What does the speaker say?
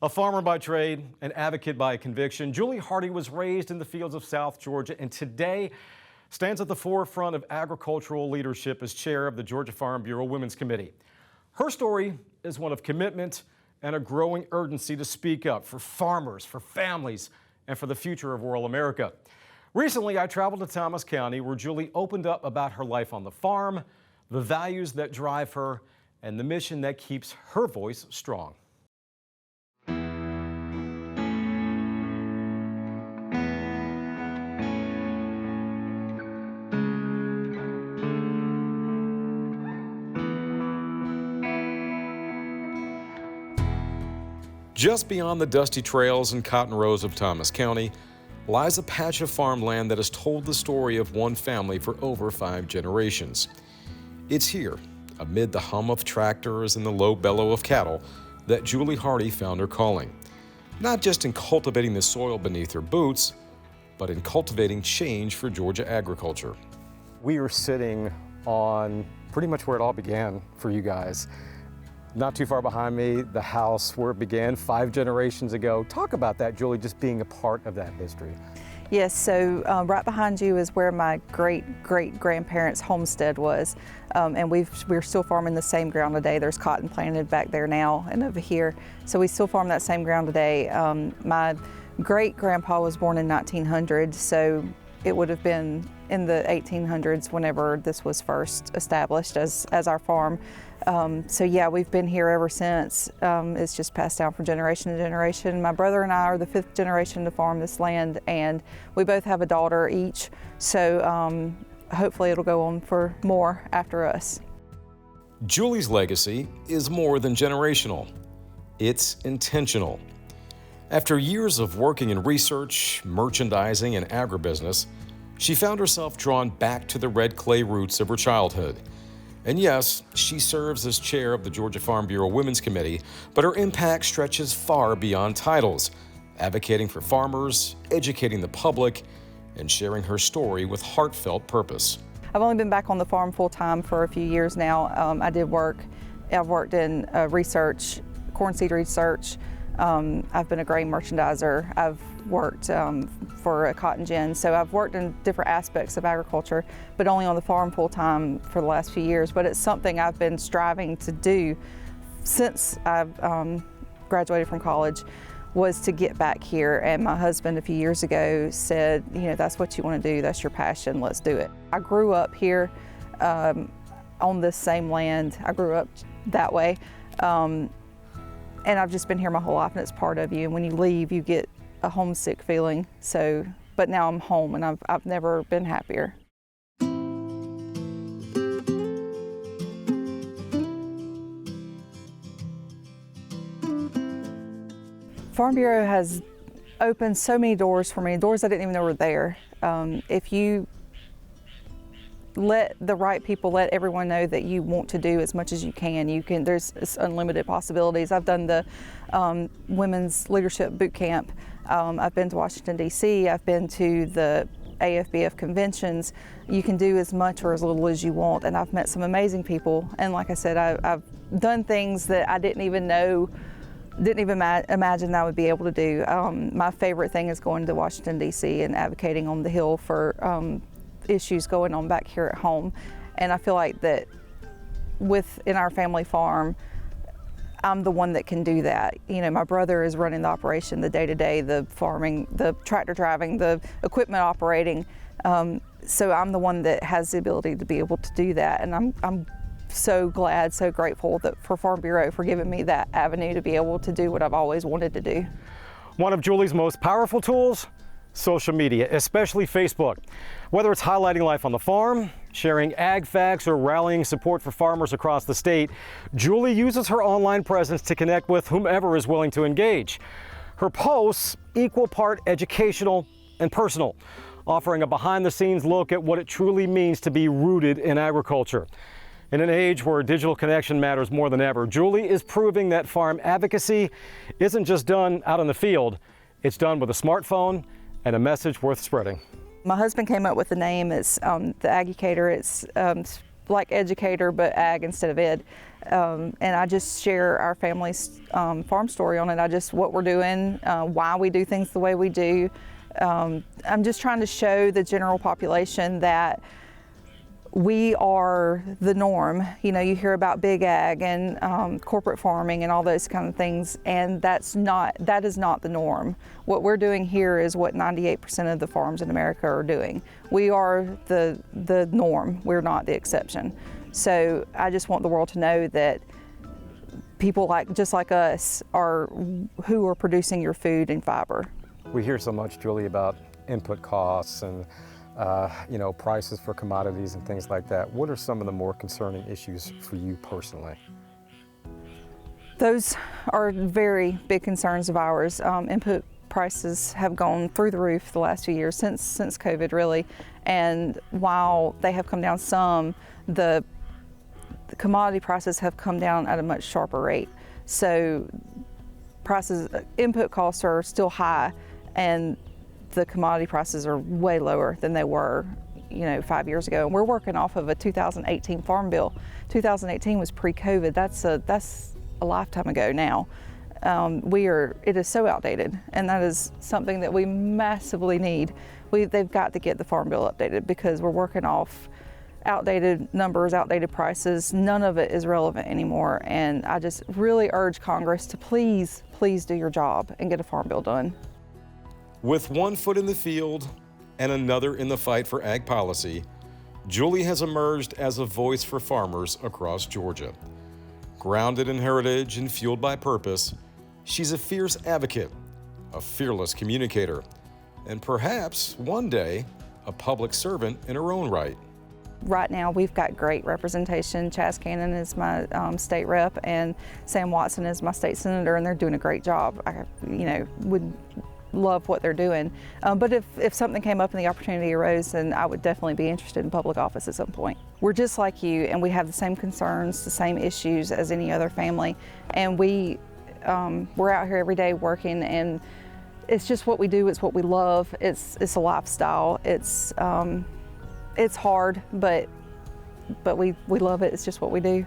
A farmer by trade, an advocate by conviction, Julie Hardy was raised in the fields of South Georgia and today stands at the forefront of agricultural leadership as chair of the Georgia Farm Bureau Women's Committee. Her story is one of commitment and a growing urgency to speak up for farmers, for families, and for the future of rural America. Recently, I traveled to Thomas County where Julie opened up about her life on the farm, the values that drive her, and the mission that keeps her voice strong. Just beyond the dusty trails and cotton rows of Thomas County lies a patch of farmland that has told the story of one family for over 5 generations. It's here, amid the hum of tractors and the low bellow of cattle, that Julie Hardy found her calling. Not just in cultivating the soil beneath her boots, but in cultivating change for Georgia agriculture. We are sitting on pretty much where it all began for you guys. Not too far behind me, the house where it began 5 generations ago. Talk about that, Julie, just being a part of that history. Yes, so right behind you is where my great-great-grandparents' homestead was. And we're still farming the same ground today. There's cotton planted back there now and over here. So we still farm that same ground today. My great-grandpa was born in 1900, so it would have been in the 1800s whenever this was first established as our farm. So yeah, we've been here ever since. It's just passed down from generation to generation. My brother and I are the 5th generation to farm this land, and we both have a daughter each. So hopefully it'll go on for more after us. Julie's legacy is more than generational. It's intentional. After years of working in research, merchandising, and agribusiness, she found herself drawn back to the red clay roots of her childhood. And yes, she serves as chair of the Georgia Farm Bureau Women's Committee, but her impact stretches far beyond titles, advocating for farmers, educating the public, and sharing her story with heartfelt purpose. I've only been back on the farm full-time for a few years now. I've worked in research, corn seed research. I've been a grain merchandiser. I've worked for a cotton gin. So I've worked in different aspects of agriculture, but only on the farm full-time for the last few years. But it's something I've been striving to do since I've graduated from college, was to get back here. And my husband a few years ago said, you know, that's what you want to do, that's your passion, let's do it. I grew up here on this same land. I grew up that way. And I've just been here my whole life, and it's part of you. And when you leave, you get a homesick feeling. So, but now I'm home, and I've never been happier. Farm Bureau has opened so many doors for me, doors I didn't even know were there. If you let the right people, let everyone know that you want to do as much as you can. There's unlimited possibilities. I've done the Women's Leadership Boot Camp. I've been to Washington, D.C. I've been to the AFBF conventions. You can do as much or as little as you want, and I've met some amazing people. And like I said, I've done things that I didn't even imagine I would be able to do. My favorite thing is going to Washington, D.C. and advocating on the Hill for issues going on back here at home. And I feel like that in our family farm, I'm the one that can do that. You know, my brother is running the operation, the day-to-day, the farming, the tractor driving, the equipment operating. So I'm the one that has the ability to be able to do that. And I'm so glad, so grateful for Farm Bureau for giving me that avenue to be able to do what I've always wanted to do. One of Julie's most powerful tools, social media, especially Facebook. Whether it's highlighting life on the farm, sharing ag facts, or rallying support for farmers across the state, Julie uses her online presence to connect with whomever is willing to engage. Her posts equal part educational and personal, offering a behind-the-scenes look at what it truly means to be rooted in agriculture. In an age where digital connection matters more than ever, Julie is proving that farm advocacy isn't just done out in the field, it's done with a smartphone and a message worth spreading. My husband came up with the name. It's the Aggicator. It's like educator, but ag instead of ed. And I just share our family's farm story on it. What we're doing, why we do things the way we do. I'm just trying to show the general population that we are the norm. You know, you hear about big ag and corporate farming and all those kind of things, and that is not the norm. What we're doing here is what 98% of the farms in America are doing. We are the norm. We're not the exception. So I just want the world to know that people just like us are who are producing your food and fiber. We hear so much, Julie, about input costs and prices for commodities and things like that. What are some of the more concerning issues for you personally? Those are very big concerns of ours. Input prices have gone through the roof the last few years, since COVID really. And while they have come down some, the commodity prices have come down at a much sharper rate. So input costs are still high, and the commodity prices are way lower than they were, 5 years ago. And we're working off of a 2018 Farm Bill. 2018 was pre-COVID. That's a lifetime ago now. It is so outdated, and that is something that we massively need. They've got to get the Farm Bill updated, because we're working off outdated numbers, outdated prices. None of it is relevant anymore. And I just really urge Congress to please do your job and get a Farm Bill done. With one foot in the field and another in the fight for ag policy, Julie has emerged as a voice for farmers across Georgia. Grounded in heritage and fueled by purpose, she's a fierce advocate, a fearless communicator, and perhaps one day a public servant in her own right. Right now, we've got great representation. Chaz Cannon is my state rep, and Sam Watson is my state senator, and they're doing a great job. I, would love what they're doing. But if something came up and the opportunity arose, then I would definitely be interested in public office at some point. We're just like you, and we have the same concerns, the same issues as any other family, and we're out here every day working, and it's just what we do. It's what we love. It's a lifestyle. It's hard, but we love it. It's just what we do.